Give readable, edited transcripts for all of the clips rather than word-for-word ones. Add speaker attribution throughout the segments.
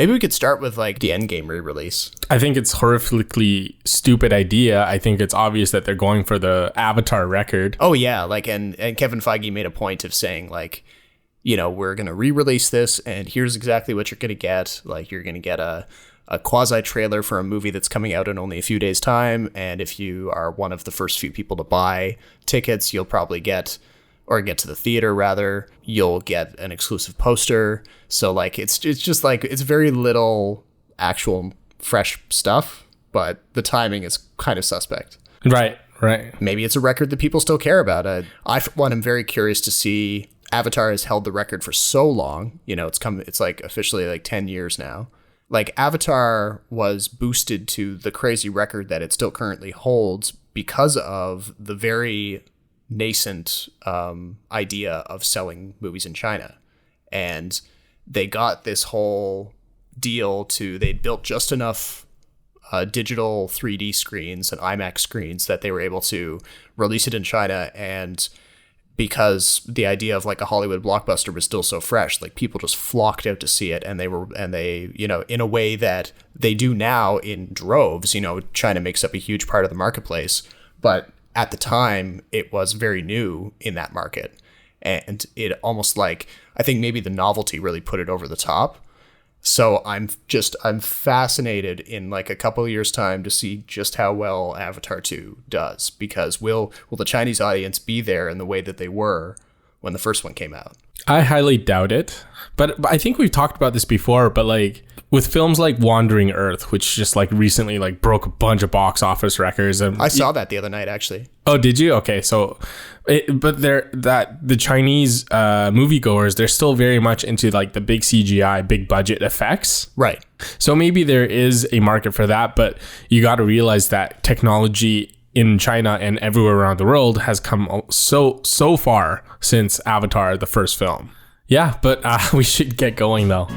Speaker 1: Maybe we could start with like the Endgame re-release.
Speaker 2: I think it's horrifically stupid idea. I think it's obvious that they're going for the Avatar record.
Speaker 1: Oh yeah, like and Kevin Feige made a point of saying like, you know, we're going to re-release this and here's exactly what you're going to get. Like you're going to get a quasi trailer for a movie that's coming out in only a few days time, and if you are one of the first few people to buy tickets, you'll probably get to the theater rather, you'll get an exclusive poster. So like it's just like it's very little actual fresh stuff, but the timing is kind of suspect.
Speaker 2: Right.
Speaker 1: Maybe it's a record that people still care about. I for one am very curious to see. Avatar has held the record for so long. You know, it's like officially like 10 years now. Like Avatar was boosted to the crazy record that it still currently holds because of the very nascent idea of selling movies in China. And they got this whole deal they built just enough digital 3D screens and IMAX screens that they were able to release it in China. And because the idea of like a Hollywood blockbuster was still so fresh, like people just flocked out to see it, and they, you know, in a way that they do now in droves. You know, China makes up a huge part of the marketplace, but at the time it was very new in that market, and it almost like, I think maybe the novelty really put it over the top. So I'm fascinated in like a couple of years time to see just how well Avatar 2 does, because will the Chinese audience be there in the way that they were when the first one came out?
Speaker 2: I highly doubt it, but I think we've talked about this before, but like with films like Wandering Earth, which just like recently like broke a bunch of box office records.
Speaker 1: I saw that the other night, actually.
Speaker 2: Oh, did you? Okay. So, but the Chinese moviegoers, they're still very much into like the big CGI, big budget effects.
Speaker 1: Right.
Speaker 2: So maybe there is a market for that, but you got to realize that technology in China and everywhere around the world has come so far since Avatar, the first film. Yeah, but we should get going though.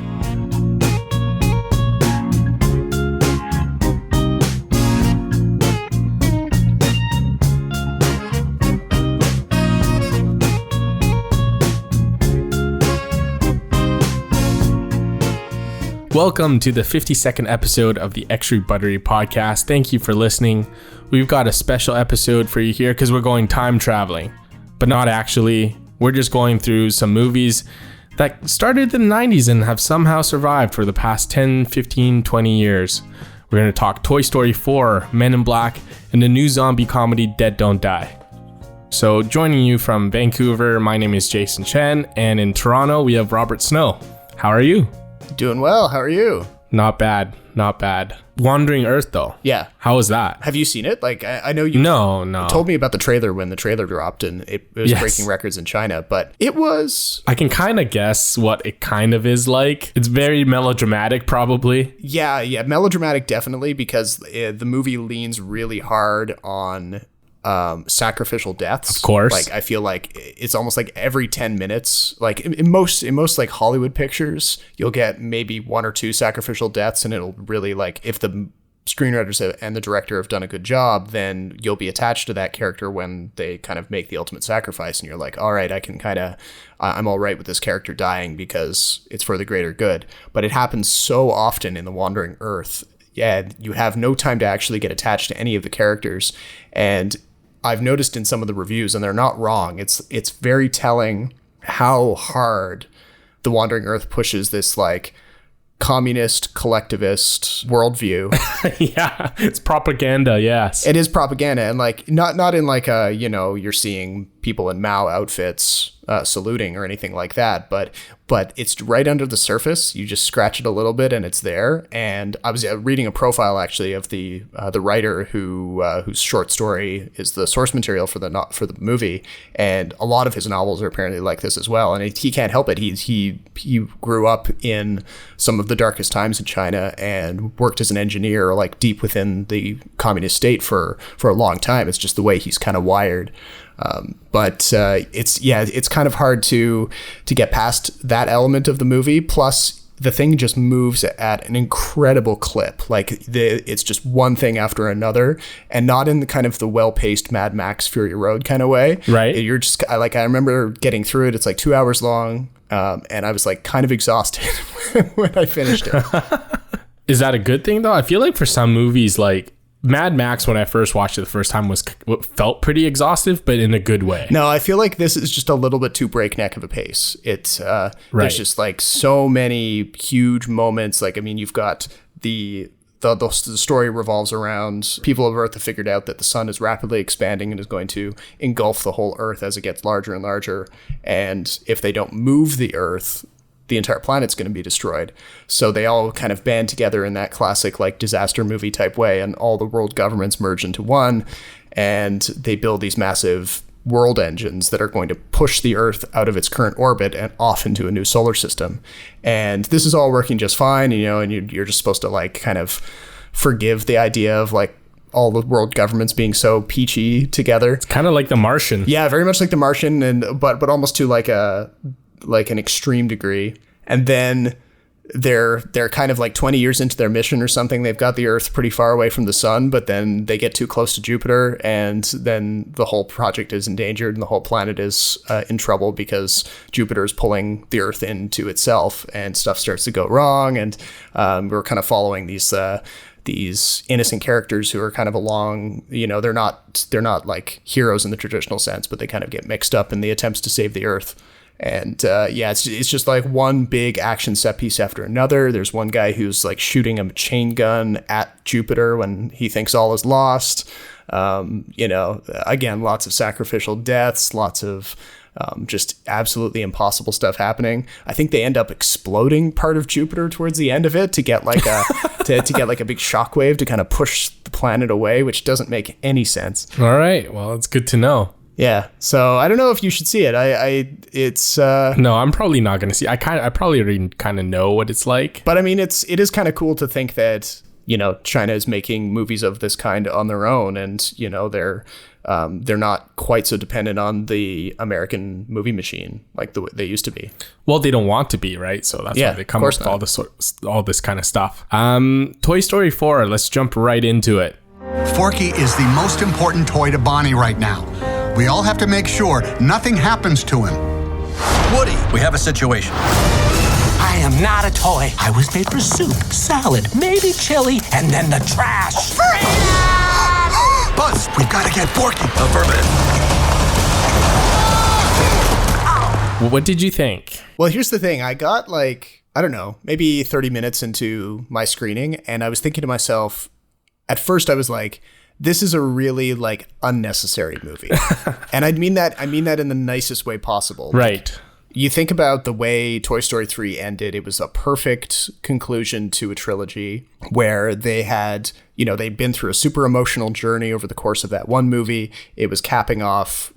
Speaker 2: Welcome to the 52nd episode of the Extra Buttery podcast. Thank you for listening. We've got a special episode for you here because we're going time traveling, but not actually. We're just going through some movies that started in the 90s and have somehow survived for the past 10, 15, 20 years. We're going to talk Toy Story 4, Men in Black, and the new zombie comedy Dead Don't Die. So joining you from Vancouver, my name is Jason Chen, and in Toronto, we have Robert Snow. How are you?
Speaker 1: Doing well. How are you?
Speaker 2: Not bad. Wandering Earth, though.
Speaker 1: Yeah.
Speaker 2: How was that?
Speaker 1: Have you seen it? Like, I know you
Speaker 2: No.
Speaker 1: told me about the trailer when the trailer dropped, and it was breaking records in China, but it was...
Speaker 2: I can kind of guess what it kind of is like. It's very melodramatic, probably.
Speaker 1: Yeah, melodramatic, definitely, because the movie leans really hard on... sacrificial deaths.
Speaker 2: Of course.
Speaker 1: Like, I feel like it's almost like every 10 minutes, like in most like Hollywood pictures, you'll get maybe one or two sacrificial deaths, and it'll really, like, if the screenwriters and the director have done a good job, then you'll be attached to that character when they kind of make the ultimate sacrifice, and you're like, all right, I'm all right with this character dying because it's for the greater good. But it happens so often in The Wandering Earth. Yeah, you have no time to actually get attached to any of the characters, and I've noticed in some of the reviews, and they're not wrong, it's very telling how hard The Wandering Earth pushes this like communist collectivist worldview.
Speaker 2: Yeah, it's propaganda. Yes,
Speaker 1: it is propaganda, and like not in like a, you know, you're seeing people in Mao outfits saluting or anything like that, but it's right under the surface. You just scratch it a little bit and it's there. And I was reading a profile actually of the writer whose short story is the source material for the movie, and a lot of his novels are apparently like this as well. And he can't help it. He grew up in some of the darkest times in China and worked as an engineer, like deep within the communist state for a long time. It's just the way he's kind of wired. But it's kind of hard to get past that element of the movie. Plus, the thing just moves at an incredible clip. Like it's just one thing after another, and not in the kind of the well-paced Mad Max Fury Road kind of way.
Speaker 2: Right.
Speaker 1: You're just I remember getting through it. It's like 2 hours long. And I was like kind of exhausted when I finished it.
Speaker 2: Is that a good thing though? I feel like for some movies, like Mad Max, when I first watched it the first time, felt pretty exhaustive, but in a good way.
Speaker 1: No, I feel like this is just a little bit too breakneck of a pace. It's there's just like so many huge moments. Like, I mean, you've got the story revolves around people of Earth have figured out that the sun is rapidly expanding and is going to engulf the whole Earth as it gets larger and larger. And if they don't move the Earth, the entire planet's going to be destroyed. So they all kind of band together in that classic like disaster movie type way, and all the world governments merge into one, and they build these massive world engines that are going to push the Earth out of its current orbit and off into a new solar system. And this is all working just fine, and you're just supposed to like kind of forgive the idea of like all the world governments being so peachy together.
Speaker 2: It's kind of like The Martian.
Speaker 1: Yeah, very much like The Martian, but almost to like an extreme degree. And then they're kind of like 20 years into their mission or something. They've got the Earth pretty far away from the sun, but then they get too close to Jupiter, and then the whole project is endangered and the whole planet is in trouble because Jupiter is pulling the Earth into itself, and stuff starts to go wrong. And we're kind of following these innocent characters who are kind of along, they're not like heroes in the traditional sense, but they kind of get mixed up in the attempts to save the Earth. And it's just like one big action set piece after another. There's one guy who's like shooting a chain gun at Jupiter when he thinks all is lost. Again, lots of sacrificial deaths, lots of just absolutely impossible stuff happening. I think they end up exploding part of Jupiter towards the end of it to get like a to get like a big shockwave to kind of push the planet away, which doesn't make any sense.
Speaker 2: All right, well, it's good to know.
Speaker 1: Yeah, so I don't know if you should see it. It's
Speaker 2: no, I'm probably not going to see. I probably already kind of know what it's like.
Speaker 1: But I mean, it is kind of cool to think that China is making movies of this kind on their own, and they're not quite so dependent on the American movie machine like they used to be.
Speaker 2: Well, they don't want to be, right? So that's why they come up with all this kind of stuff. Toy Story 4. Let's jump right into it.
Speaker 3: Forky is the most important toy to Bonnie right now. We all have to make sure nothing happens to him.
Speaker 4: Woody, we have a situation.
Speaker 5: I am not a toy. I was made for soup, salad, maybe chili, and then the trash.
Speaker 3: Buzz, we've got to get Forky.
Speaker 4: Affirmative.
Speaker 2: What did you think?
Speaker 1: Well, here's the thing. I got maybe 30 minutes into my screening, and I was thinking to myself, at first I was like, this is a really like unnecessary movie. And I mean that in the nicest way possible.
Speaker 2: Right.
Speaker 1: Like, you think about the way Toy Story 3 ended, it was a perfect conclusion to a trilogy where they had, they'd been through a super emotional journey over the course of that one movie. It was capping off,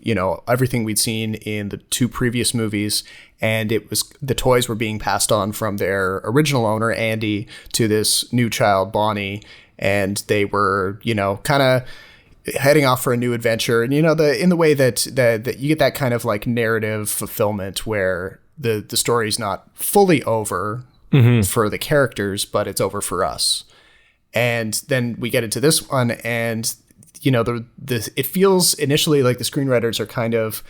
Speaker 1: everything we'd seen in the two previous movies. And the toys were being passed on from their original owner, Andy, to this new child, Bonnie. And they were, kind of heading off for a new adventure. And, in the way that you get that kind of like narrative fulfillment where the story's not fully over for the characters, but it's over for us. And then we get into this one, and, it feels initially like the screenwriters are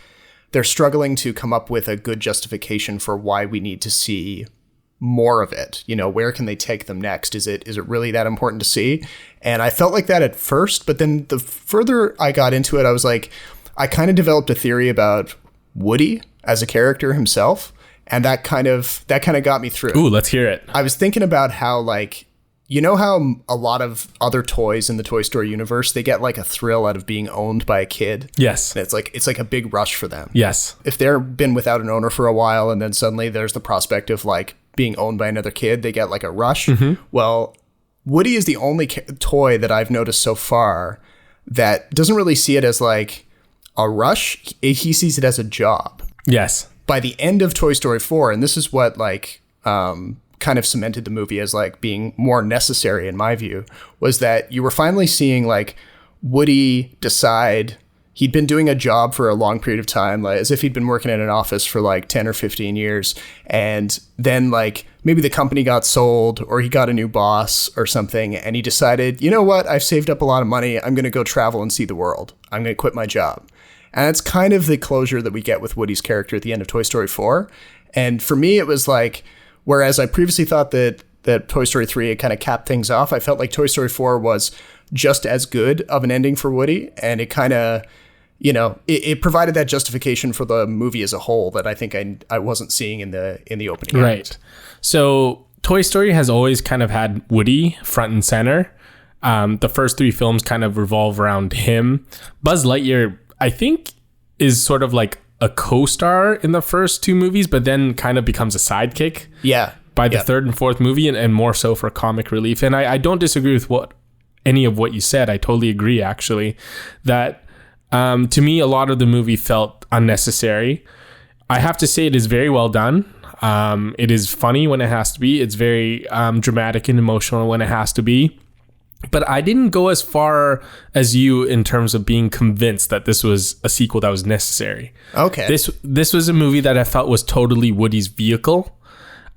Speaker 1: they're struggling to come up with a good justification for why we need to see more of it. Where can they take them next? Is it really that important to see? And I felt like that at first, but then the further I got into it, I was like, I kind of developed a theory about Woody as a character himself, and that kind of got me through.
Speaker 2: Ooh, let's hear it.
Speaker 1: I was thinking about how how a lot of other toys in the Toy Story universe, they get like a thrill out of being owned by a kid.
Speaker 2: Yes.
Speaker 1: And it's like a big rush for them.
Speaker 2: Yes.
Speaker 1: If they've been without an owner for a while, and then suddenly there's the prospect of like being owned by another kid, they get like a rush. Well, Woody is the only toy that I've noticed so far that doesn't really see it as like a rush. He sees it as a job.
Speaker 2: Yes.
Speaker 1: By the end of Toy Story 4, and this is what like kind of cemented the movie as like being more necessary in my view, was that you were finally seeing like Woody decide he'd been doing a job for a long period of time, like as if he'd been working in an office for like 10 or 15 years. And then like maybe the company got sold or he got a new boss or something. And he decided, you know what? I've saved up a lot of money. I'm going to go travel and see the world. I'm going to quit my job. And that's kind of the closure that we get with Woody's character at the end of Toy Story 4. And for me, it was like, Whereas I previously thought that Toy Story 3 had kind of capped things off, I felt like Toy Story 4 was just as good of an ending for Woody, and it kind of, you know, it provided that justification for the movie as a whole that I think I wasn't seeing in the opening.
Speaker 2: Right.
Speaker 1: Act.
Speaker 2: So Toy Story has always kind of had Woody front and center. The first 3 films kind of revolve around him. Buzz Lightyear, I think, is sort of like a co-star in the first 2 movies, but then kind of becomes a sidekick.
Speaker 1: Yeah.
Speaker 2: By the third and fourth movie, and more so for comic relief. And I don't disagree with any of what you said. I totally agree, actually, that to me, a lot of the movie felt unnecessary. I have to say it is very well done. It is funny when it has to be. It's very dramatic and emotional when it has to be. But I didn't go as far as you in terms of being convinced that this was a sequel that was necessary.
Speaker 1: Okay.
Speaker 2: This was a movie that I felt was totally Woody's vehicle.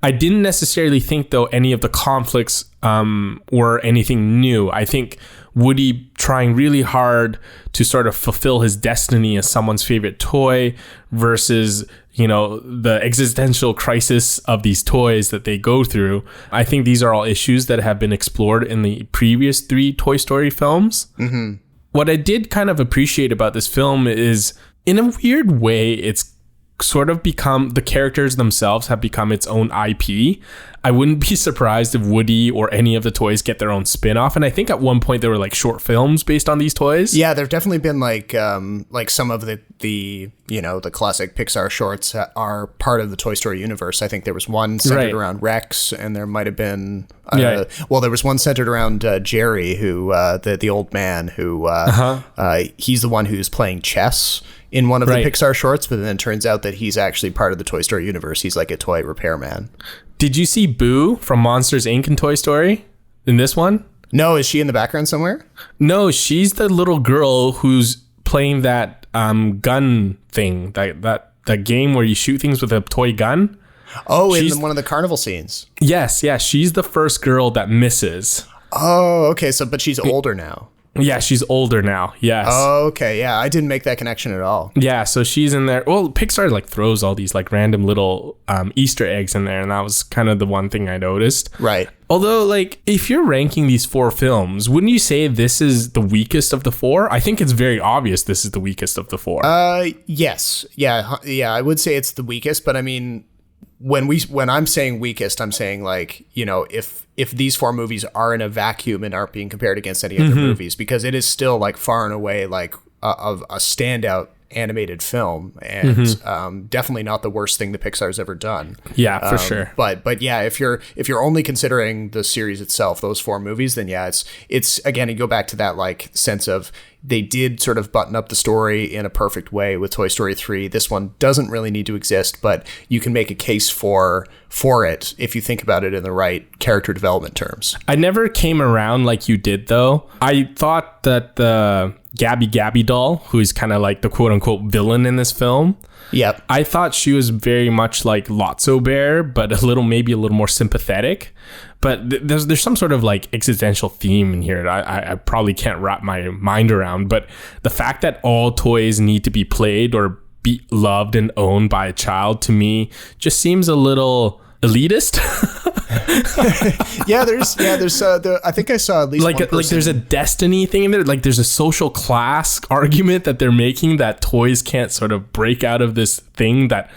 Speaker 2: I didn't necessarily think, though, any of the conflicts were anything new. I think Woody trying really hard to sort of fulfill his destiny as someone's favorite toy versus, you know, the existential crisis of these toys that they go through. I think these are all issues that have been explored in the previous 3 Toy Story films. Mm-hmm. What I did kind of appreciate about this film is, in a weird way, it's sort of become, the characters themselves have become its own IP. I wouldn't be surprised if Woody or any of the toys get their own spin-off. And I think at one point there were like short films based on these toys.
Speaker 1: Yeah, there've definitely been like some of the you know, the classic Pixar shorts are part of the Toy Story universe. I think there was one centered around Rex, and there might have been there was one centered around Jerry, who the old man who he's the one who's playing chess in one of the Pixar shorts, but then it turns out that he's actually part of the Toy Story universe. He's like a toy repairman.
Speaker 2: Did you see Boo from Monsters, Inc. in Toy Story in this one?
Speaker 1: No, is she in the background somewhere?
Speaker 2: No, she's the little girl who's playing that gun thing, that game where you shoot things with a toy gun.
Speaker 1: Oh, in one of the carnival scenes.
Speaker 2: Yes, yeah, she's the first girl that misses.
Speaker 1: Oh, okay, but she's older now.
Speaker 2: Yeah, she's older now. Yes.
Speaker 1: Oh, okay. Yeah, I didn't make that connection at all.
Speaker 2: Yeah, so she's in there. Well, Pixar like throws all these like random little Easter eggs in there, and that was kind of the one thing I noticed.
Speaker 1: Right.
Speaker 2: Although, like, if you're ranking these 4 films, wouldn't you say this is the weakest of the 4? I think it's very obvious this is the weakest of the 4.
Speaker 1: Yes. Yeah, I would say it's the weakest, but I mean, when I'm saying weakest, I'm saying, like, you know, if these 4 movies are in a vacuum and aren't being compared against any other movies, because it is still like far and away like a standout animated film, and definitely not the worst thing that Pixar's ever done.
Speaker 2: Yeah, for sure.
Speaker 1: But yeah, if you're only considering the series itself, those 4 movies, then yeah, it's again, you go back to that like sense of they did sort of button up the story in a perfect way with Toy Story 3. This one doesn't really need to exist, but you can make a case for it if you think about it in the right character development terms.
Speaker 2: I never came around like you did, though. I thought that the Gabby doll, who is kind of like the quote-unquote villain in this film,
Speaker 1: yep,
Speaker 2: I thought she was very much like Lotso Bear, but maybe a little more sympathetic. But there's some sort of like existential theme in here that I probably can't wrap my mind around. But the fact that all toys need to be played or be loved and owned by a child, to me, just seems a little elitist. I think I saw at least one person. Like there's a destiny thing in there. Like there's a social class argument that they're making, that toys can't sort of break out of this thing that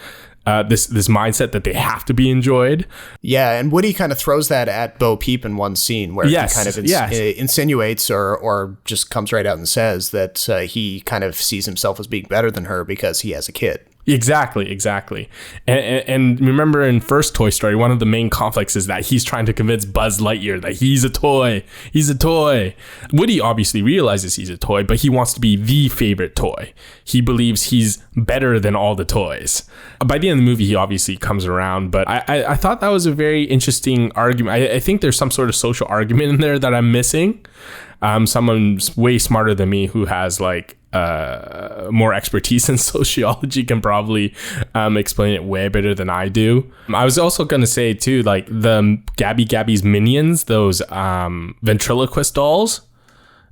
Speaker 2: this mindset that they have to be enjoyed.
Speaker 1: Yeah, and Woody kind of throws that at Bo Peep in one scene where he kind of insinuates or just comes right out and says that he kind of sees himself as being better than her because he has a kid.
Speaker 2: Exactly. And remember in first Toy Story, one of the main conflicts is that he's trying to convince Buzz Lightyear that he's a toy. Woody obviously realizes he's a toy, but he wants to be the favorite toy. He believes he's better than all the toys. By the end of the movie, he obviously comes around, but I thought that was a very interesting argument. I think there's some sort of social argument in there that I'm missing. Someone's way smarter than me who has like more expertise in sociology can probably explain it way better than I do. I was also going to say too, like the Gabby's minions, those ventriloquist dolls,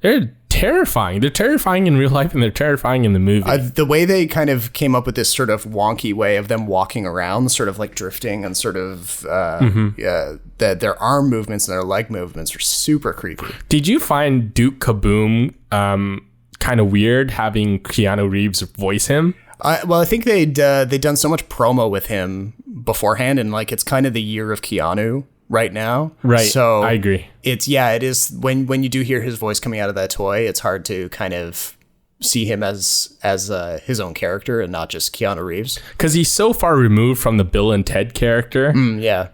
Speaker 2: they're terrifying. They're terrifying in real life and they're terrifying in the movie.
Speaker 1: The way they kind of came up with this sort of wonky way of them walking around, sort of like drifting and sort of their arm movements and their leg movements are super creepy.
Speaker 2: Did you find Duke Kaboom kind of weird having Keanu Reeves voice him?
Speaker 1: Well, I think they'd done so much promo with him beforehand, and like it's kind of the year of Keanu right now.
Speaker 2: Right.
Speaker 1: So
Speaker 2: I agree.
Speaker 1: It is when you do hear his voice coming out of that toy, it's hard to kind of see him as his own character and not just Keanu Reeves.
Speaker 2: Because he's so far removed from the Bill and Ted character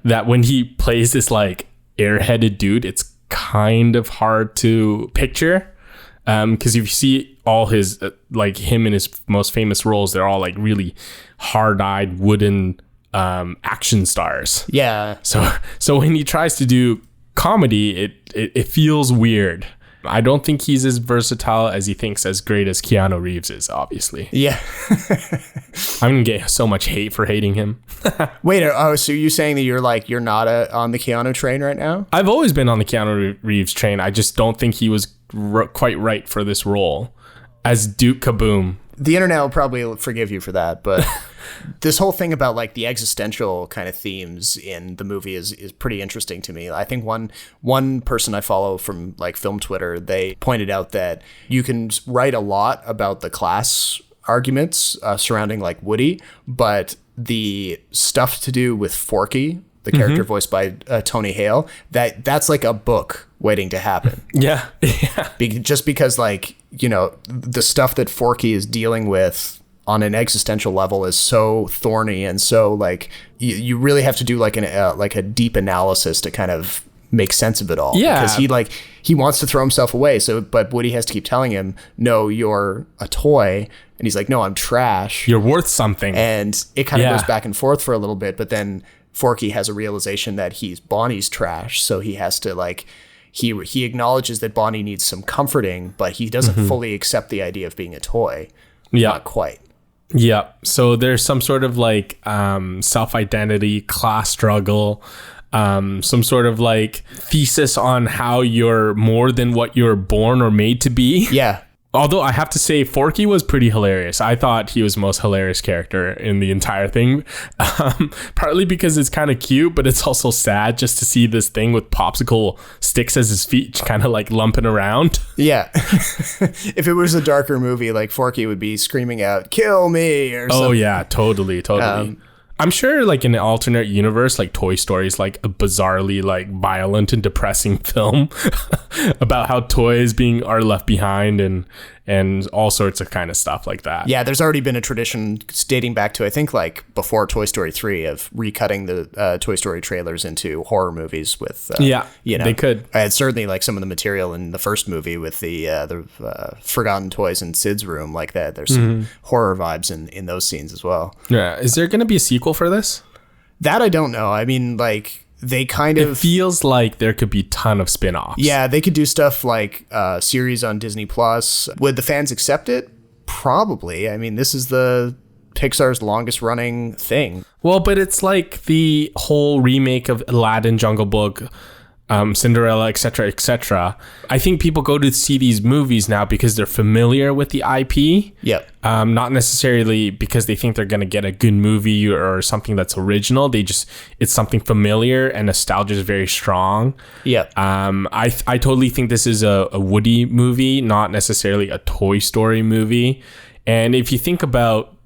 Speaker 2: that when he plays this like airheaded dude, it's kind of hard to picture. Because if you see all his like him in his most famous roles, they're all like really hard-eyed wooden action stars.
Speaker 1: Yeah.
Speaker 2: So when he tries to do comedy, it feels weird. I don't think he's as versatile as he thinks, as great as Keanu Reeves is, obviously.
Speaker 1: Yeah.
Speaker 2: I'm gonna get so much hate for hating him.
Speaker 1: Wait, so you're saying that you're not on the Keanu train right now?
Speaker 2: I've always been on the Keanu Reeves train. I just don't think he was quite right for this role as Duke Kaboom.
Speaker 1: The internet will probably forgive you for that, but this whole thing about like the existential kind of themes in the movie is pretty interesting to me. I think one person I follow from like film Twitter, they pointed out that you can write a lot about the class arguments surrounding like Woody, but the stuff to do with Forky, the character voiced by Tony Hale, that's like a book waiting to happen.
Speaker 2: Yeah.
Speaker 1: Just because like, you know, the stuff that Forky is dealing with on an existential level is so thorny and so like you really have to do like a deep analysis to kind of make sense of it all.
Speaker 2: Yeah.
Speaker 1: Because he wants to throw himself away. But Woody has to keep telling him, no, you're a toy. And he's like, no, I'm trash.
Speaker 2: You're worth something.
Speaker 1: And it kind of goes back and forth for a little bit. But then Forky has a realization that Bonnie's trash. So he has to like, he acknowledges that Bonnie needs some comforting, but he doesn't fully accept the idea of being a toy.
Speaker 2: Yeah.
Speaker 1: Not quite.
Speaker 2: Yeah. So there's some sort of like self-identity, class struggle, some sort of like thesis on how you're more than what you're born or made to be.
Speaker 1: Yeah.
Speaker 2: Although I have to say, Forky was pretty hilarious. I thought he was the most hilarious character in the entire thing. Partly because it's kind of cute, but it's also sad just to see this thing with popsicle sticks as his feet kind of like lumping around.
Speaker 1: Yeah. If it was a darker movie, like Forky would be screaming out, "Kill me!" or something.
Speaker 2: Oh, yeah, totally. I'm sure like in an alternate universe, like Toy Story is like a bizarrely like violent and depressing film about how toys are left behind and all sorts of kind of stuff like that.
Speaker 1: Yeah, there's already been a tradition dating back to, I think, like before Toy Story 3 of recutting the Toy Story trailers into horror movies with,
Speaker 2: they could.
Speaker 1: And certainly like some of the material in the first movie with the forgotten toys in Sid's room like that. There's some horror vibes in those scenes as well.
Speaker 2: Yeah. Is there going to be a sequel for this?
Speaker 1: That I don't know. I mean, like they kind of...
Speaker 2: It feels like there could be a ton of spin-offs.
Speaker 1: Yeah, they could do stuff like a series on Disney Plus. Would the fans accept it? Probably. I mean, this is the Pixar's longest running thing.
Speaker 2: Well, but it's like the whole remake of Aladdin, Jungle Book, Cinderella, etc., etc. I think people go to see these movies now because they're familiar with the IP.
Speaker 1: Yep.
Speaker 2: Not necessarily because they think they're going to get a good movie or something that's original. It's something familiar and nostalgia is very strong.
Speaker 1: Yep.
Speaker 2: I totally think this is a Woody movie, not necessarily a Toy Story movie. And if you think about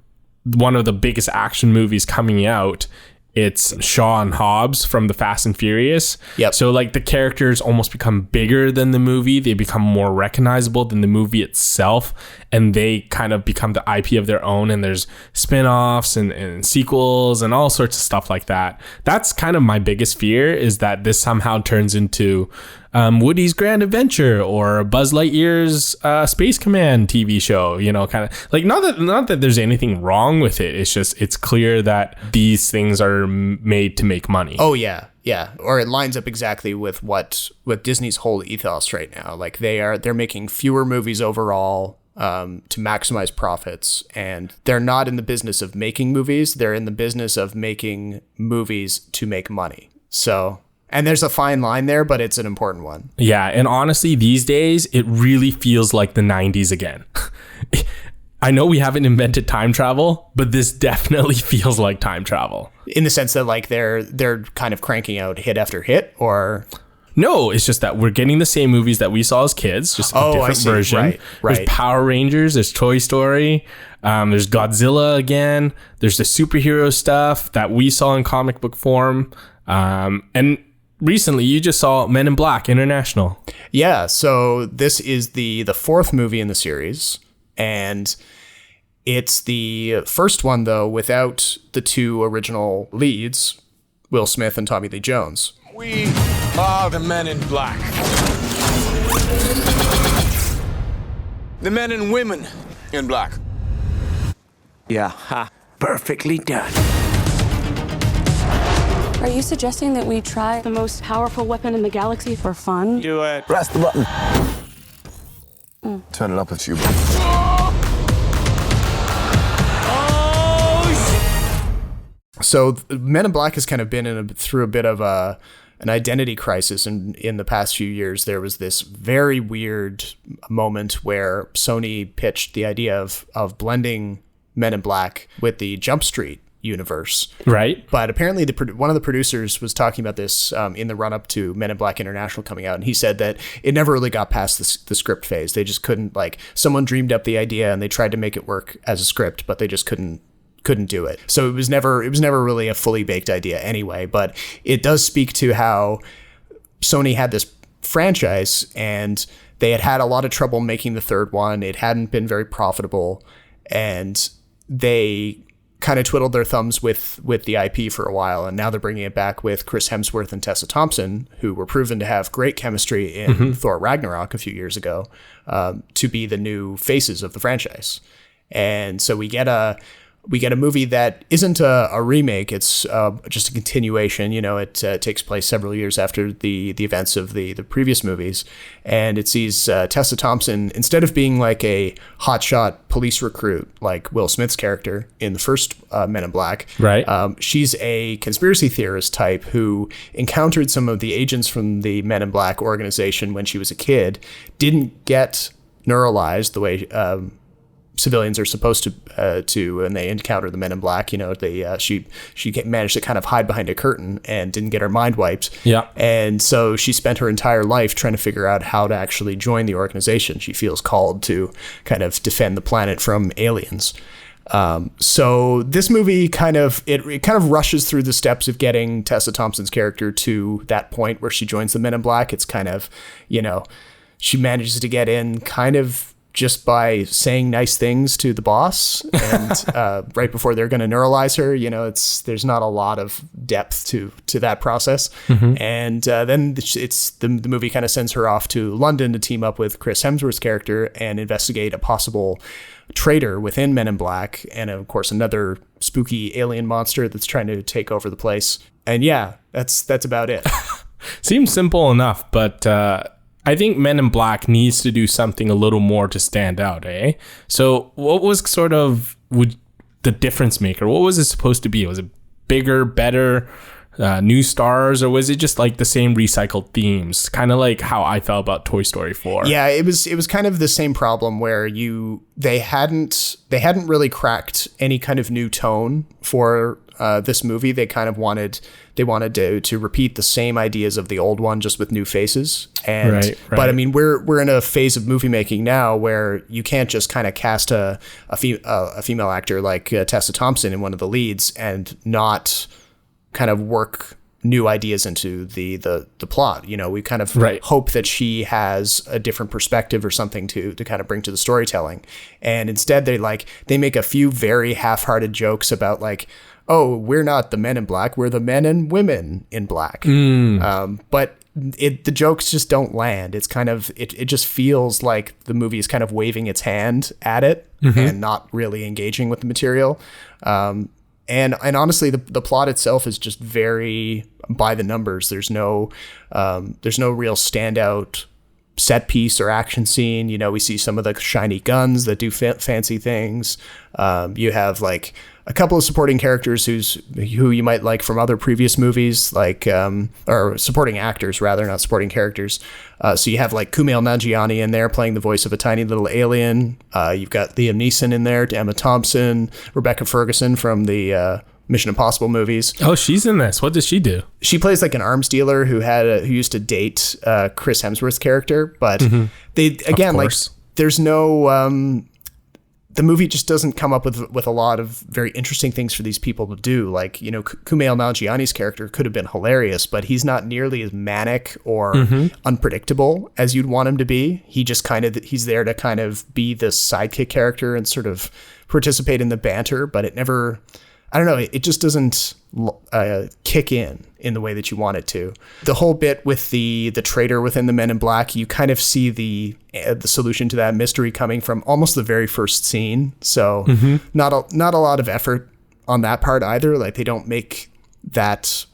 Speaker 2: one of the biggest action movies coming out, it's Shaw and Hobbs from the Fast and Furious.
Speaker 1: Yep.
Speaker 2: So like the characters almost become bigger than the movie. They become more recognizable than the movie itself. And they kind of become the IP of their own. And there's spin-offs and sequels and all sorts of stuff like that. That's kind of my biggest fear, is that this somehow turns into Woody's Grand Adventure or Buzz Lightyear's Space Command TV show, you know, kind of like not that there's anything wrong with it. It's just, it's clear that these things are made to make money.
Speaker 1: Oh yeah. Yeah. Or it lines up exactly with with Disney's whole ethos right now. Like they're making fewer movies overall to maximize profits, and they're not in the business of making movies. They're in the business of making movies to make money. So, And there's a fine line there, but it's an important one.
Speaker 2: Yeah, and honestly, these days, it really feels like the 90s again. I know we haven't invented time travel, but this definitely feels like time travel.
Speaker 1: In the sense that like they're kind of cranking out hit after hit, or...
Speaker 2: No, it's just that we're getting the same movies that we saw as kids, just a different version.
Speaker 1: Right.
Speaker 2: There's Power Rangers, there's Toy Story, there's Godzilla again, there's the superhero stuff that we saw in comic book form, and recently you just saw Men in Black International.
Speaker 1: Yeah, so this is the fourth movie in the series, and it's the first one, though, without the two original leads, Will Smith and Tommy Lee Jones.
Speaker 6: We are the Men in Black. The men and women in black.
Speaker 5: Yeah, ha. Perfectly done.
Speaker 7: Are you suggesting that we try the most powerful weapon in the galaxy for fun?
Speaker 6: Do it.
Speaker 8: Press the button. Turn it up a few.
Speaker 1: So Men in Black has kind of been through a bit of an identity crisis in the past few years. There was this very weird moment where Sony pitched the idea of blending Men in Black with the Jump Street universe.
Speaker 2: Right.
Speaker 1: But apparently one of the producers was talking about this in the run-up to Men in Black International coming out, and he said that it never really got past the script phase. They just couldn't, like, someone dreamed up the idea and they tried to make it work as a script, but they just couldn't do it. So it was never really a fully baked idea anyway, but it does speak to how Sony had this franchise and they had a lot of trouble making the third one. It hadn't been very profitable, and they kind of twiddled their thumbs with the IP for a while, and now they're bringing it back with Chris Hemsworth and Tessa Thompson, who were proven to have great chemistry in Thor Ragnarok a few years ago, to be the new faces of the franchise. And so we get a movie that isn't a remake. It's just a continuation. You know, it takes place several years after the events of the previous movies. And it sees Tessa Thompson, instead of being like a hotshot police recruit like Will Smith's character in the first Men in Black,
Speaker 2: right?
Speaker 1: She's a conspiracy theorist type who encountered some of the agents from the Men in Black organization when she was a kid, didn't get neuralized the way civilians are supposed to, and they encounter the Men in Black. You know, she managed to kind of hide behind a curtain and didn't get her mind wiped.
Speaker 2: Yeah. And
Speaker 1: so she spent her entire life trying to figure out how to actually join the organization. She feels called to kind of defend the planet from aliens. So this movie kind of rushes through the steps of getting Tessa Thompson's character to that point where she joins the Men in Black. It's kind of, you know, she manages to get in kind of just by saying nice things to the boss, and right before they're going to neuralize her. You know, there's not a lot of depth to that process. And then the movie kind of sends her off to London to team up with Chris Hemsworth's character and investigate a possible traitor within Men in Black, and of course another spooky alien monster that's trying to take over the place. And yeah, that's about it.
Speaker 2: Seems simple enough, but I think Men in Black needs to do something a little more to stand out, eh? So what was sort of the difference maker? What was it supposed to be? Was it bigger, better, new stars, or was it just like the same recycled themes? Kind of like how I felt about Toy Story 4.
Speaker 1: Yeah, it was kind of the same problem where they hadn't really cracked any kind of new tone for this movie. They kind of wanted to repeat the same ideas of the old one, just with new faces. And
Speaker 2: right.
Speaker 1: But I mean, we're in a phase of movie making now where you can't just kind of cast a female actor like Tessa Thompson in one of the leads and not kind of work new ideas into the plot. You know, we kind of hope that she has a different perspective or something to kind of bring to the storytelling. And instead they make a few very half-hearted jokes about like, oh, we're not the Men in Black, we're the men and women in black. But the jokes just don't land. It's kind of, it just feels like the movie is kind of waving its hand at it and not really engaging with the material. And honestly, the plot itself is just very by the numbers. There's no real standout set piece or action scene. You know, we see some of the shiny guns that do fancy things. You have like a couple of supporting characters who you might like from other previous movies, like or supporting actors rather, not supporting characters. So you have like Kumail Nanjiani in there playing the voice of a tiny little alien. You've got Liam Neeson in there, Emma Thompson, Rebecca Ferguson from the Mission Impossible movies.
Speaker 2: Oh, she's in this. What does she do?
Speaker 1: She plays like an arms dealer who used to date Chris Hemsworth's character, but they again like there's no. The movie just doesn't come up with a lot of very interesting things for these people to do. Like, Kumail Nanjiani's character could have been hilarious, but he's not nearly as manic or unpredictable as you'd want him to be. He's there to kind of be this sidekick character and sort of participate in the banter, but it never, I don't know, it just doesn't kick in the way that you want it to. The whole bit with the traitor within the Men in Black, you kind of see the solution to that mystery coming from almost the very first scene. So not a lot of effort on that part either. Like, they don't make that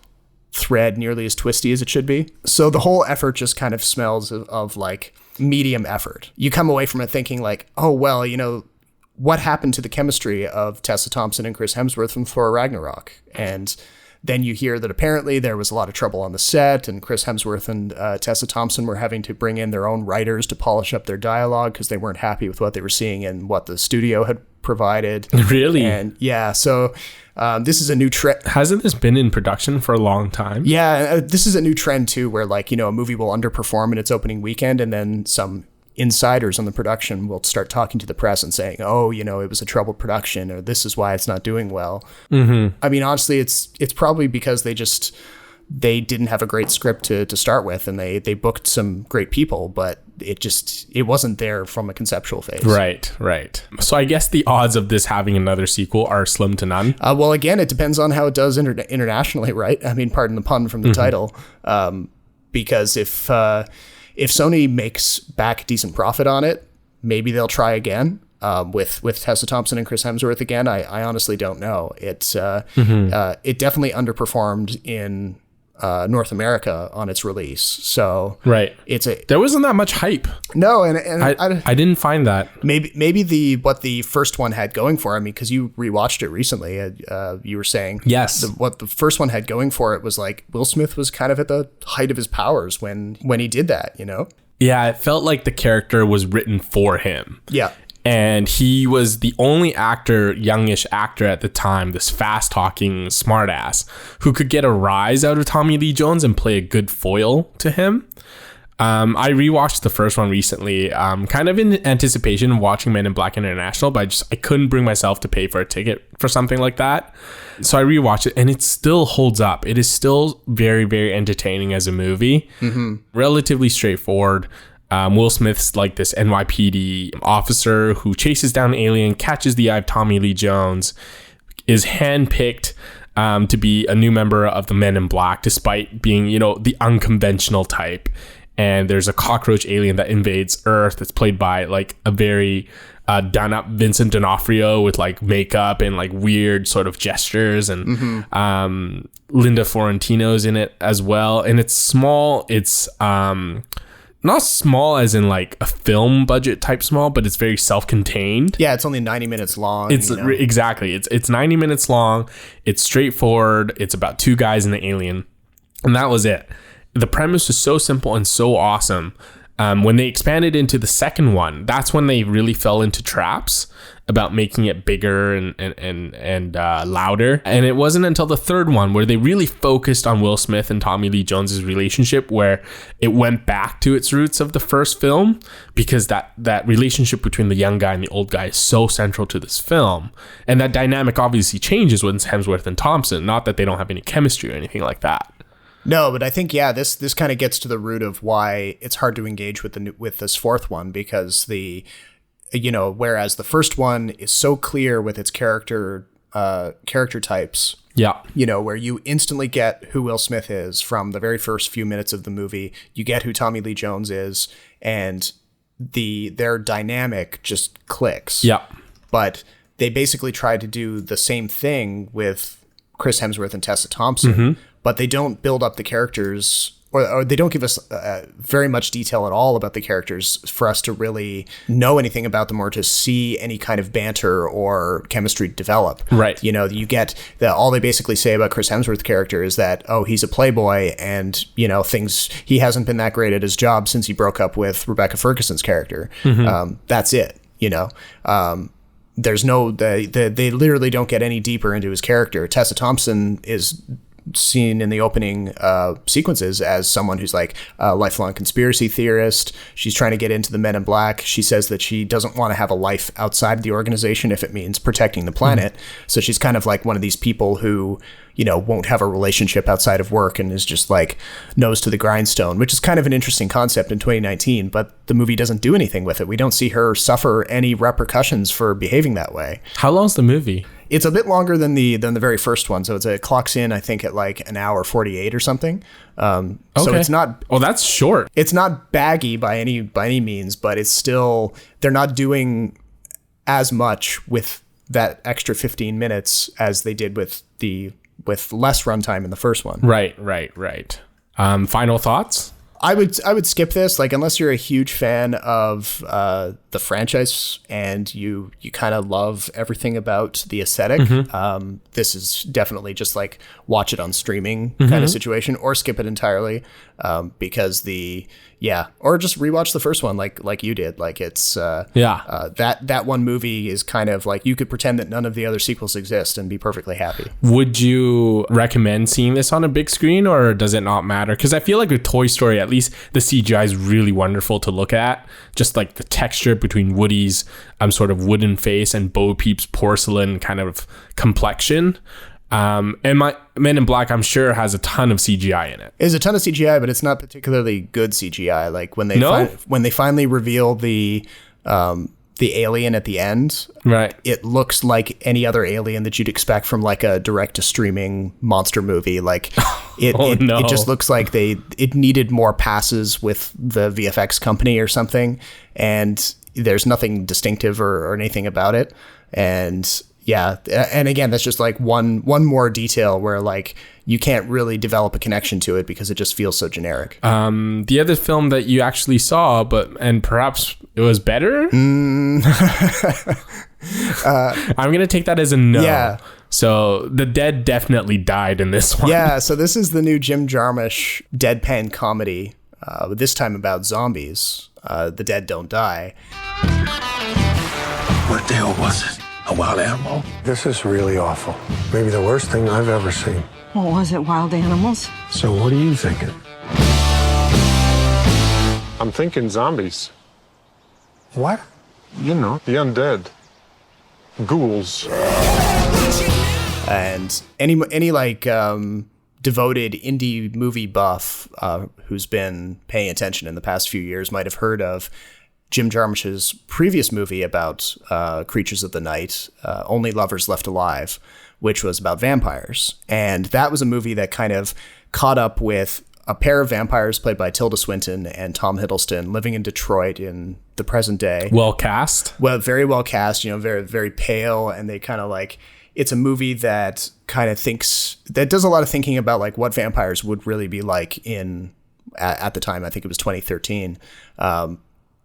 Speaker 1: thread nearly as twisty as it should be. So the whole effort just kind of smells of like medium effort. You come away from it thinking like, oh, well, what happened to the chemistry of Tessa Thompson and Chris Hemsworth from Thor Ragnarok? And then you hear that apparently there was a lot of trouble on the set, and Chris Hemsworth and Tessa Thompson were having to bring in their own writers to polish up their dialogue because they weren't happy with what they were seeing and what the studio had provided.
Speaker 2: Really?
Speaker 1: And yeah, so this is a new trend.
Speaker 2: Hasn't this been in production for a long time?
Speaker 1: Yeah, this is a new trend too, where like, a movie will underperform in its opening weekend, and then some insiders on the production will start talking to the press and saying, oh, it was a troubled production, or this is why it's not doing well. I mean, honestly, it's probably because they didn't have a great script to start with, and they booked some great people, but it wasn't there from a conceptual phase.
Speaker 2: Right. So I guess the odds of this having another sequel are slim to none.
Speaker 1: Well, again, it depends on how it does internationally, right? I mean, pardon the pun from the title. Because if Sony makes back decent profit on it, maybe they'll try again with Tessa Thompson and Chris Hemsworth again. I honestly don't know. It definitely underperformed in North America on its release. So
Speaker 2: right, there wasn't that much hype.
Speaker 1: No, and
Speaker 2: I didn't find that.
Speaker 1: Maybe what the first one had going for it. I mean, because you rewatched it recently, you were saying
Speaker 2: yes.
Speaker 1: What the first one had going for it was like Will Smith was kind of at the height of his powers when he did that.
Speaker 2: Yeah, it felt like the character was written for him.
Speaker 1: Yeah.
Speaker 2: And he was the only youngish actor at the time, this fast-talking smartass, who could get a rise out of Tommy Lee Jones and play a good foil to him. I rewatched the first one recently, kind of in anticipation of watching Men in Black International, but I couldn't bring myself to pay for a ticket for something like that. So I rewatched it, and it still holds up. It is still very, very entertaining as a movie. Relatively straightforward. Will Smith's like this NYPD officer who chases down an alien, catches the eye of Tommy Lee Jones, is handpicked to be a new member of the Men in Black, despite being, the unconventional type. And there's a cockroach alien that invades Earth that's played by like a very done up Vincent D'Onofrio with like makeup and like weird sort of gestures, and Linda Fiorentino's in it as well. And it's small. It's not small as in like a film budget type small, but it's very self-contained.
Speaker 1: Yeah, it's only 90 minutes long.
Speaker 2: Exactly. It's 90 minutes long. It's straightforward. It's about two guys and an alien. And that was it. The premise was so simple and so awesome. When they expanded into the second one, that's when they really fell into traps about making it bigger and louder. And it wasn't until the third one where they really focused on Will Smith and Tommy Lee Jones's relationship, where it went back to its roots of the first film, because that relationship between the young guy and the old guy is so central to this film. And that dynamic obviously changes when it's Hemsworth and Thompson. Not that they don't have any chemistry or anything like that.
Speaker 1: No, but I think, yeah, this kind of gets to the root of why it's hard to engage with this fourth one, because whereas the first one is so clear with its character types.
Speaker 2: Yeah.
Speaker 1: Where you instantly get who Will Smith is from the very first few minutes of the movie. You get who Tommy Lee Jones is, and their dynamic just clicks.
Speaker 2: Yeah.
Speaker 1: But they basically tried to do the same thing with Chris Hemsworth and Tessa Thompson, but they don't build up the characters or they don't give us very much detail at all about the characters for us to really know anything about them or to see any kind of banter or chemistry develop.
Speaker 2: Right.
Speaker 1: You know, you get all they basically say about Chris Hemsworth's character is that, oh, he's a playboy and, you know, he hasn't been that great at his job since he broke up with Rebecca Ferguson's character. That's it, you know. There's no, they literally don't get any deeper into his character. Tessa Thompson is seen in the opening sequences as someone who's like a lifelong conspiracy theorist. She's trying to get into the Men in Black. She says that she doesn't want to have a life outside of the organization if it means protecting the planet. So she's kind of like one of these people who, you know, won't have a relationship outside of work and is just like nose to the grindstone, which is kind of an interesting concept in 2019, but the movie doesn't do anything with it. We don't see her suffer any repercussions for behaving that way.
Speaker 2: How long's the movie?
Speaker 1: It's a bit longer than the very first one, so it clocks in, I think, at like an hour 48 or something. So it's not.
Speaker 2: Oh, that's short.
Speaker 1: It's not baggy by any means, but it's still, they're not doing as much with that extra 15 minutes as they did with less runtime in the first one.
Speaker 2: Right. Final thoughts?
Speaker 1: I would skip this, like, unless you're a huge fan of the franchise and you kind of love everything about the aesthetic. This is definitely just like watch it on streaming kind of situation, or skip it entirely because or just rewatch the first one like you did. Like it's that one movie is kind of like you could pretend that none of the other sequels exist and be perfectly happy.
Speaker 2: Would you recommend seeing this on a big screen, or does it not matter? Because I feel like with Toy Story, at least the CGI is really wonderful to look at. Just like the texture between Woody's sort of wooden face and Bo Peep's porcelain kind of complexion. And my Men in Black, I'm sure, has a ton of CGI in it.
Speaker 1: There's a ton of CGI, but it's not particularly good CGI. Like when they finally reveal the alien at the end,
Speaker 2: right?
Speaker 1: It looks like any other alien that you'd expect from like a direct to streaming monster movie. Like it just looks like it needed more passes with the VFX company or something, and there's nothing distinctive or anything about it. And yeah, and again, that's just like one more detail where like you can't really develop a connection to it because it just feels so generic.
Speaker 2: The other film that you actually saw, and perhaps it was better. I'm gonna take that as a no. Yeah. So the dead definitely died in this one.
Speaker 1: Yeah. So this is the new Jim Jarmusch deadpan comedy. This time about zombies. The dead don't die.
Speaker 4: What the hell was it? A wild animal?
Speaker 8: This is really awful. Maybe the worst thing I've ever seen.
Speaker 9: What was it, wild animals?
Speaker 8: So what are you thinking? I'm thinking zombies. What? You know, the undead. Ghouls.
Speaker 1: And any like devoted indie movie buff who's been paying attention in the past few years might have heard of Jim Jarmusch's previous movie about creatures of the night, Only Lovers Left Alive, which was about vampires. And that was a movie that kind of caught up with a pair of vampires played by Tilda Swinton and Tom Hiddleston living in Detroit in the present day.
Speaker 2: Well cast.
Speaker 1: Well, very well cast, you know, very, very pale. And they kind of like, it's a movie that kind of that does a lot of thinking about like what vampires would really be like at the time. I think it was 2013.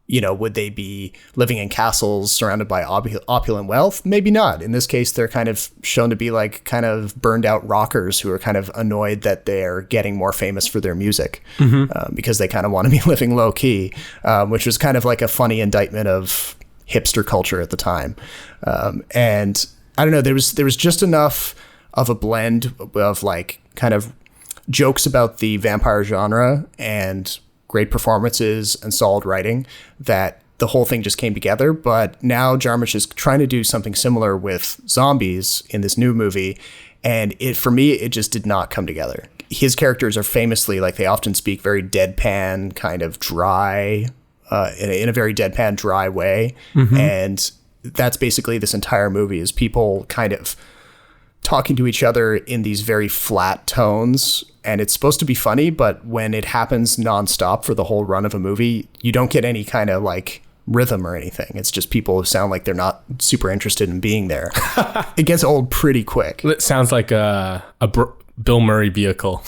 Speaker 1: You know, would they be living in castles surrounded by opulent wealth? Maybe not. In this case, they're kind of shown to be like kind of burned out rockers who are kind of annoyed that they're getting more famous for their music because they kind of want to be living low key, which was kind of like a funny indictment of hipster culture at the time. And I don't know, there was just enough of a blend of like kind of jokes about the vampire genre and great performances and solid writing that the whole thing just came together. But now Jarmusch is trying to do something similar with zombies in this new movie. And for me, it just did not come together. His characters are famously, like, they often speak very deadpan, kind of dry, in a very deadpan, dry way. And that's basically this entire movie, is people kind of talking to each other in these very flat tones. And it's supposed to be funny, but when it happens nonstop for the whole run of a movie, you don't get any kind of like rhythm or anything. It's just people who sound like they're not super interested in being there. It gets old pretty quick.
Speaker 2: It sounds like a Bill Murray vehicle.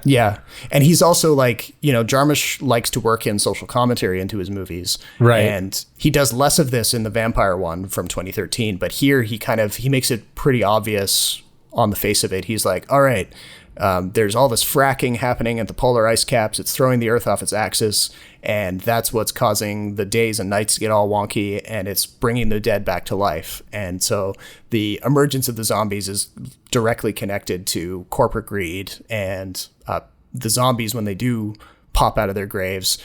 Speaker 1: Yeah. And he's also like, Jarmusch likes to work in social commentary into his movies.
Speaker 2: Right.
Speaker 1: And he does less of this in the vampire one from 2013. But here he makes it pretty obvious on the face of it. He's like, all right, there's all this fracking happening at the polar ice caps. It's throwing the Earth off its axis. And that's what's causing the days and nights to get all wonky. And it's bringing the dead back to life. And so the emergence of the zombies is directly connected to corporate greed. And the zombies, when they do pop out of their graves,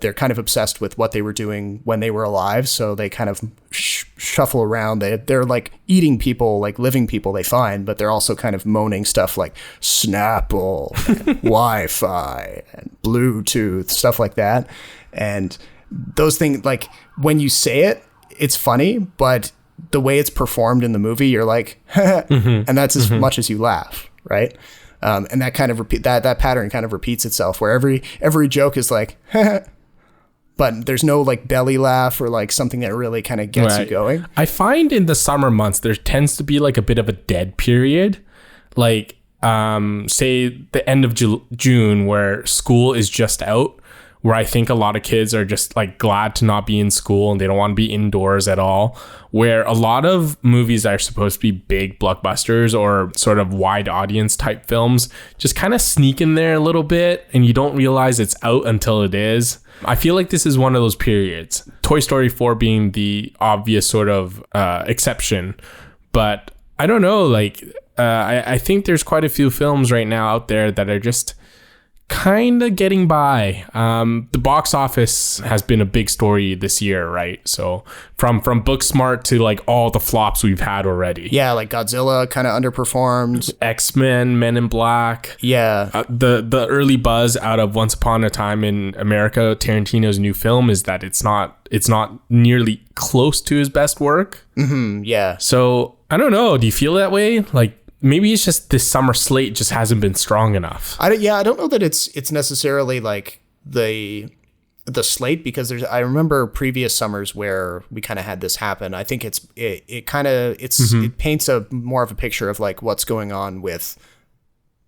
Speaker 1: they're kind of obsessed with what they were doing when they were alive. So they kind of shuffle around. They're like eating people, like living people they find, but they're also kind of moaning stuff like Snapple, and Wi-Fi, and Bluetooth, stuff like that. And those things, like when you say it, it's funny, but the way it's performed in the movie, you're like, and that's as much as you laugh, right? And that kind of that pattern kind of repeats itself, where every joke is like, but there's no like belly laugh or like something that really kind of gets you going.
Speaker 2: I find in the summer months there tends to be like a bit of a dead period, like say the end of June, where school is just out, where I think a lot of kids are just like glad to not be in school and they don't want to be indoors at all, where a lot of movies that are supposed to be big blockbusters or sort of wide audience type films just kind of sneak in there a little bit and you don't realize it's out until it is. I feel like this is one of those periods, Toy Story 4 being the obvious sort of exception, but I don't know, like I think there's quite a few films right now out there that are just kind of getting by. The box office has been a big story this year, right? So from Booksmart to like all the flops we've had already.
Speaker 1: Yeah, like Godzilla kind of underperformed.
Speaker 2: X-Men, Men in Black.
Speaker 1: Yeah.
Speaker 2: The early buzz out of Once Upon a Time in America, Tarantino's new film, is that it's not nearly close to his best work.
Speaker 1: Yeah.
Speaker 2: So I don't know. Do you feel that way? Like, maybe it's just this summer slate just hasn't been strong enough. I
Speaker 1: don't know that it's necessarily like the slate, because I remember previous summers where we kind of had this happen. I think it paints a more of a picture of like what's going on with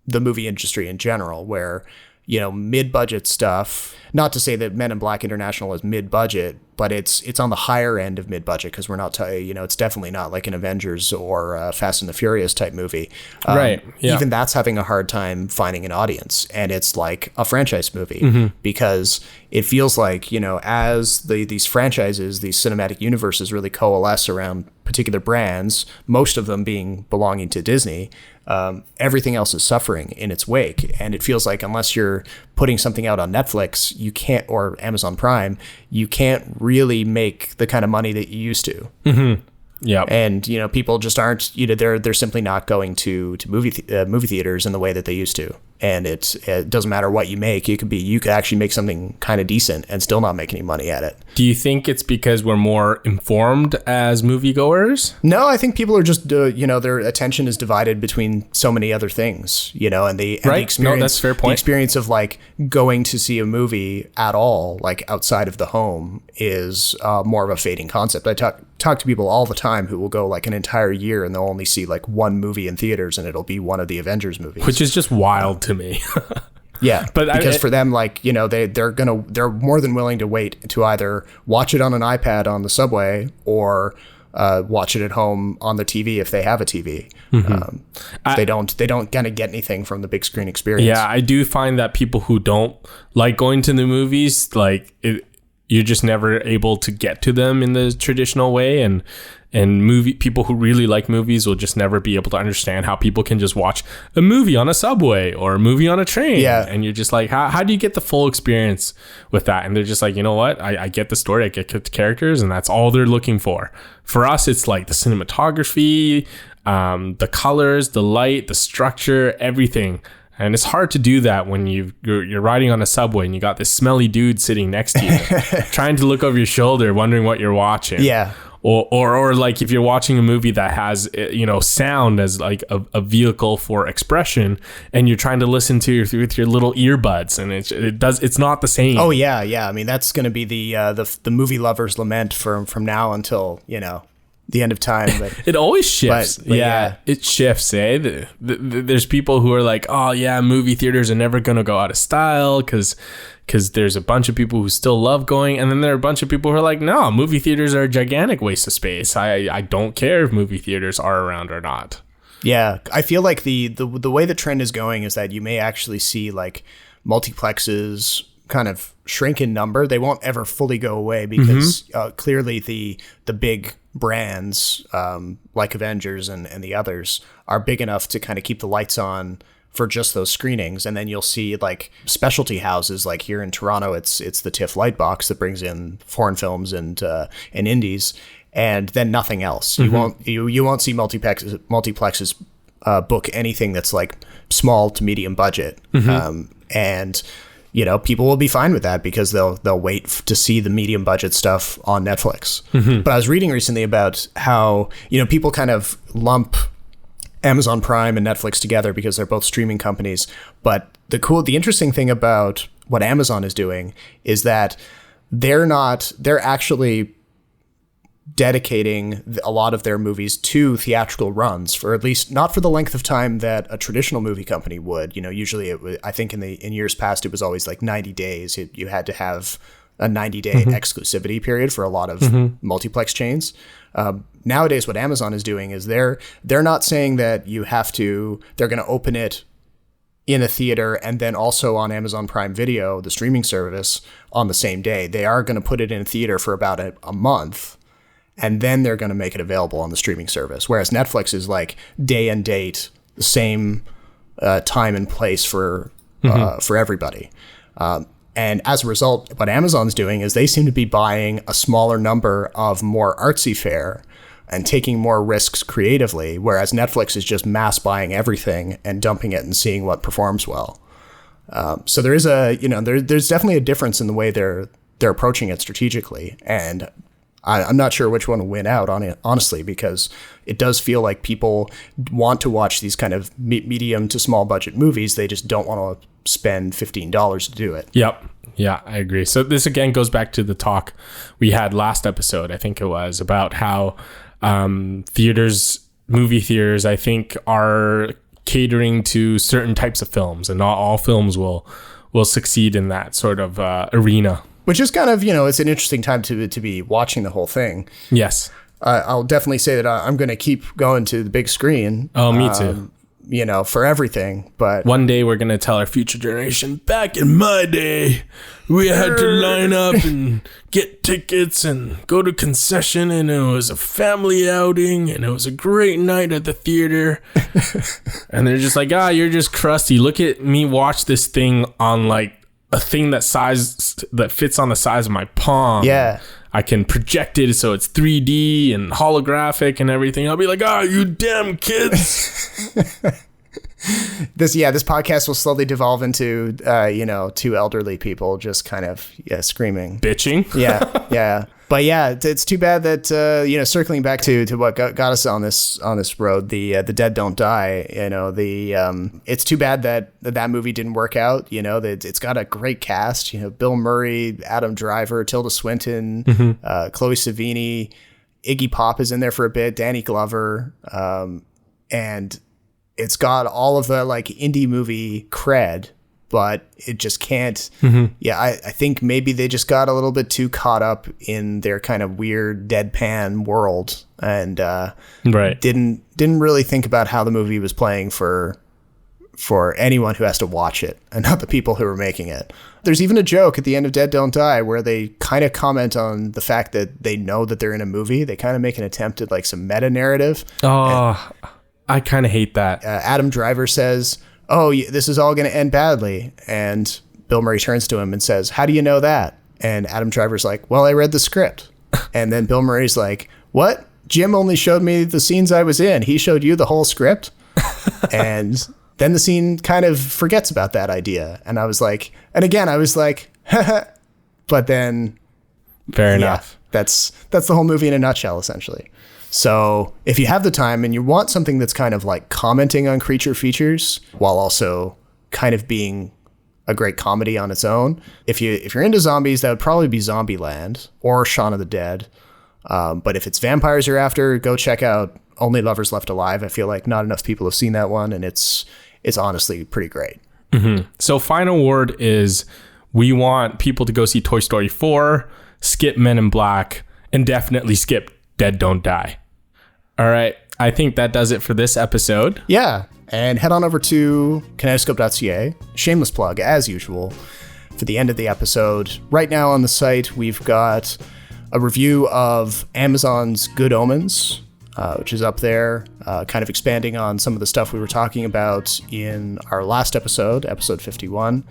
Speaker 1: the movie industry in general, where mid-budget stuff, not to say that Men in Black International is mid-budget, but it's on the higher end of mid-budget, because we're not, it's definitely not like an Avengers or Fast and the Furious type movie.
Speaker 2: Right. Yeah.
Speaker 1: Even that's having a hard time finding an audience, and it's like a franchise movie, because it feels like, as these franchises, these cinematic universes really coalesce around particular brands, most of them belonging to Disney, everything else is suffering in its wake. And it feels like unless you're putting something out on Netflix, you can't, or Amazon Prime, you can't really make the kind of money that you used to. Yeah. And, people just aren't, they're simply not going to movie theaters in the way that they used to. And it doesn't matter what you make. You could actually make something kind of decent and still not make any money at it.
Speaker 2: Do you think it's because we're more informed as moviegoers?
Speaker 1: No, I think people are just, their attention is divided between so many other things, and the experience.
Speaker 2: No, that's a fair point.
Speaker 1: The experience of like going to see a movie at all, like outside of the home, is more of a fading concept. I talk to people all the time who will go like an entire year and they'll only see like one movie in theaters, and it'll be one of the Avengers movies,
Speaker 2: which is just wild to me.
Speaker 1: Yeah, but because for them, like, they're more than willing to wait to either watch it on an iPad on the subway or watch it at home on the TV if they have a TV. They don't kind of get anything from the big screen experience.
Speaker 2: Yeah, I do find that people who don't like going to the movies, like you're just never able to get to them in the traditional way, and people who really like movies will just never be able to understand how people can just watch a movie on a subway or a movie on a train. Yeah. And you're just like, how do you get the full experience with that? And they're just like, you know what? I get the story, I get the characters, and that's all they're looking for. For us, it's like the cinematography, the colors, the light, the structure, everything. And it's hard to do that when you're riding on a subway and you got this smelly dude sitting next to you, trying to look over your shoulder, wondering what you're watching.
Speaker 1: Yeah.
Speaker 2: Or like if you're watching a movie that has, sound as like a vehicle for expression, and you're trying to listen to with your little earbuds, and it's not the same.
Speaker 1: Oh yeah. I mean, that's going to be the movie lover's lament from now until, the end of time. But
Speaker 2: it always shifts.
Speaker 1: But
Speaker 2: yeah, it shifts, eh? There's people who are like, oh yeah, movie theaters are never going to go out of style because there's a bunch of people who still love going. And then there are a bunch of people who are like, no, movie theaters are a gigantic waste of space. I don't care if movie theaters are around or not.
Speaker 1: Yeah, I feel like the way the trend is going is that you may actually see like multiplexes kind of shrink in number. They won't ever fully go away because clearly the big brands like Avengers and the others are big enough to kind of keep the lights on for just those screenings. And then you'll see like specialty houses, like here in Toronto, it's the TIFF Lightbox that brings in foreign films and indies, and then nothing else. You won't see multiplexes book anything that's like small to medium budget. And you know, people will be fine with that because they'll wait to see the medium budget stuff on Netflix. But I was reading recently about how, you know, people kind of lump Amazon Prime and Netflix together because they're both streaming companies. But the interesting thing about what Amazon is doing is that they're actually dedicating a lot of their movies to theatrical runs, for at least not for the length of time that a traditional movie company would. You know, usually it was, I think in years past, it was always like 90 days. You had to have a 90-day exclusivity period for a lot of multiplex chains. Nowadays, what Amazon is doing is they're not saying that they're going to open it in a theater and then also on Amazon Prime Video, the streaming service, on the same day. They are going to put it in a theater for about a month, and then they're going to make it available on the streaming service. Whereas Netflix is like day and date, the same time and place for everybody. And as a result, what Amazon's doing is they seem to be buying a smaller number of more artsy fare and taking more risks creatively, whereas Netflix is just mass buying everything and dumping it and seeing what performs well. So there is there's definitely a difference in the way they're approaching it strategically. And I'm not sure which one will win out on it, honestly, because it does feel like people want to watch these kind of medium to small budget movies. They just don't want to spend $15 to do it.
Speaker 2: Yep. Yeah, I agree. So this again goes back to the talk we had last episode, I think it was, about how movie theaters, I think, are catering to certain types of films, and not all films will succeed in that sort of arena.
Speaker 1: Which is kind of, it's an interesting time to be watching the whole thing.
Speaker 2: Yes.
Speaker 1: I'll definitely say that I'm going to keep going to the big screen.
Speaker 2: Oh, me too.
Speaker 1: For everything. But
Speaker 2: one day we're going to tell our future generation, back in my day, we had to line up and get tickets and go to concession, and it was a family outing, and it was a great night at the theater. And they're just like, you're just crusty. Look at me watch this thing on like a thing that fits on the size of my palm.
Speaker 1: Yeah.
Speaker 2: I can project it so it's 3D and holographic and everything. I'll be like, you damn kids.
Speaker 1: This podcast will slowly devolve into, two elderly people just kind of screaming.
Speaker 2: Bitching.
Speaker 1: Yeah. But yeah, it's too bad that, circling back to what got us on this road, the Dead Don't Die, it's too bad that movie didn't work out. It's got a great cast, Bill Murray, Adam Driver, Tilda Swinton, Chloe Sevigny, Iggy Pop is in there for a bit, Danny Glover, and it's got all of the like indie movie cred, but it just can't. I think maybe they just got a little bit too caught up in their kind of weird deadpan world and didn't really think about how the movie was playing for anyone who has to watch it and not the people who are making it. There's even a joke at the end of Dead Don't Die where they kind of comment on the fact that they know that they're in a movie. They kind of make an attempt at like some meta narrative.
Speaker 2: I kind of hate that.
Speaker 1: Adam Driver says, this is all going to end badly. And Bill Murray turns to him and says, how do you know that? And Adam Driver's like, well, I read the script. And then Bill Murray's like, what? Jim only showed me the scenes I was in. He showed you the whole script? And then the scene kind of forgets about that idea. And I was like, but then.
Speaker 2: Fair enough.
Speaker 1: That's the whole movie in a nutshell, essentially. So if you have the time and you want something that's kind of like commenting on creature features while also kind of being a great comedy on its own, if you're into zombies, that would probably be Zombieland or Shaun of the Dead. But if it's vampires you're after, go check out Only Lovers Left Alive. I feel like not enough people have seen that one, and it's honestly pretty great.
Speaker 2: Mm-hmm. So final word is we want people to go see Toy Story 4, skip Men in Black, and definitely skip Dead Don't Die. All right. I think that does it for this episode.
Speaker 1: Yeah. And head on over to kinetoscope.ca. Shameless plug, as usual, for the end of the episode. Right now on the site, we've got a review of Amazon's Good Omens, which is up there, kind of expanding on some of the stuff we were talking about in our last episode 51,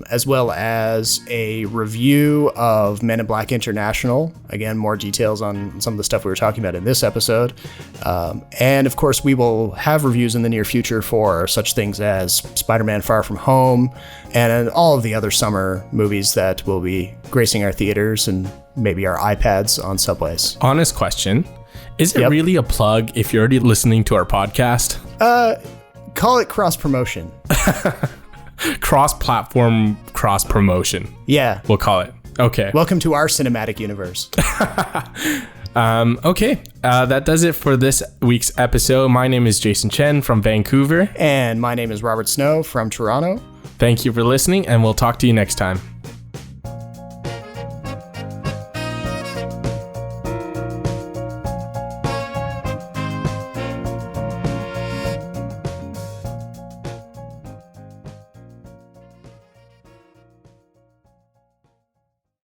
Speaker 1: as well as a review of Men in Black International. Again, more details on some of the stuff we were talking about in this episode. And of course, we will have reviews in the near future for such things as Spider-Man Far From Home and all of the other summer movies that will be gracing our theaters and maybe our iPads on subways.
Speaker 2: Honest question. Is it really a plug if you're already listening to our podcast?
Speaker 1: Call it cross-promotion.
Speaker 2: Cross-platform, cross-promotion.
Speaker 1: Yeah.
Speaker 2: We'll call it. Okay.
Speaker 1: Welcome to our cinematic universe.
Speaker 2: Okay. That does it for this week's episode. My name is Jason Chen from Vancouver.
Speaker 1: And my name is Robert Snow from Toronto.
Speaker 2: Thank you for listening, and we'll talk to you next time.